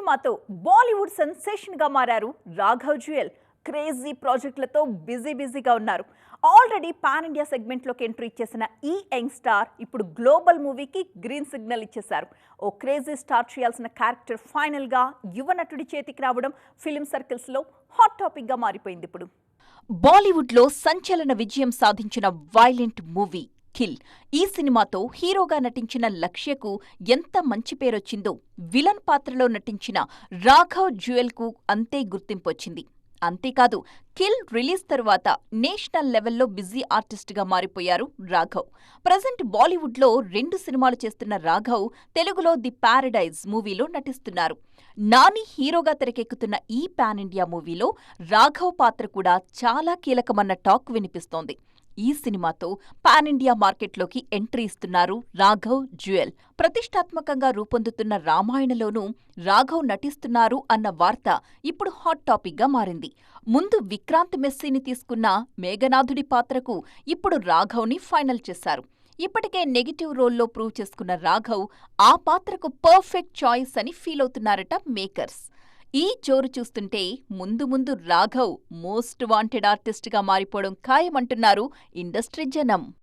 సినిమాతో బాలీవుడ్ సెన్సేషన్ గా మారారు రాఘవ్ జ్యుయల్. క్రేజీ ప్రాజెక్టులతో బిజీగా ఉన్నారు. ఆల్రెడీ పాన్ ఇండియా సెగ్మెంట్ లోకి ఎంట్రీ ఇచ్చేసిన ఈ యంగ్ స్టార్ ఇప్పుడు గ్లోబల్ మూవీకి గ్రీన్ సిగ్నల్ ఇచ్చేశారు. ఓ క్రేజీ స్టార్ చేయాల్సిన క్యారెక్టర్ ఫైనల్ గా యువ నటుడి చేతికి రావడం ఫిలిం సర్కిల్స్ లో హాట్ టాపిక్ గా మారిపోయింది. ఇప్పుడు బాలీవుడ్ లో సంచలన విజయం సాధించిన వైలెంట్ మూవీ కిల్. ఈ సినిమాతో హీరోగా నటించిన లక్ష్యకు ఎంత మంచి పేరొచ్చిందో విలన్ పాత్రలో నటించిన రాఘవ్ జ్యుయల్ కు అంతే గుర్తింపొచ్చింది. అంతేకాదు, కిల్ రిలీజ్ తరువాత నేషనల్ లెవెల్లో బిజీ ఆర్టిస్ట్గా మారిపోయారు రాఘవ్. ప్రజెంట్ బాలీవుడ్లో 2 సినిమాలు చేస్తున్న రాఘవ్ తెలుగులో ది పారడైజ్ మూవీలో నటిస్తున్నారు. నాని హీరోగా తెరకెక్కుతున్న ఈ పాన్ ఇండియా మూవీలో రాఘవ్ పాత్ర కూడా చాలా కీలకమన్న టాక్ వినిపిస్తోంది. ఈ సినిమాతో పాన్ ఇండియా మార్కెట్లోకి ఎంట్రీ ఇస్తున్నారు రాఘవ్ జ్యుయల్. ప్రతిష్టాత్మకంగా రూపొందుతున్న రామాయణలోనూ రాఘవ్ నటిస్తున్నారు అన్న వార్త ఇప్పుడు హాట్ టాపిక్ గా మారింది. ముందు విక్రాంత్ మెస్సీని తీసుకున్న మేఘనాథుడి పాత్రకు ఇప్పుడు రాఘవ్ని ఫైనల్ చేశారు. ఇప్పటికే నెగిటివ్ రోల్లో ప్రూవ్ చేసుకున్న రాఘవ్ ఆ పాత్రకు పర్ఫెక్ట్ చాయిస్ అని ఫీల్ అవుతున్నారట మేకర్స్. ఈ జోరు చూస్తుంటే ముందు రాఘవ్ మోస్ట్ వాంటెడ్ ఆర్టిస్ట్గా మారిపోవడం ఖాయమంటున్నారు ఇండస్ట్రీ జనం.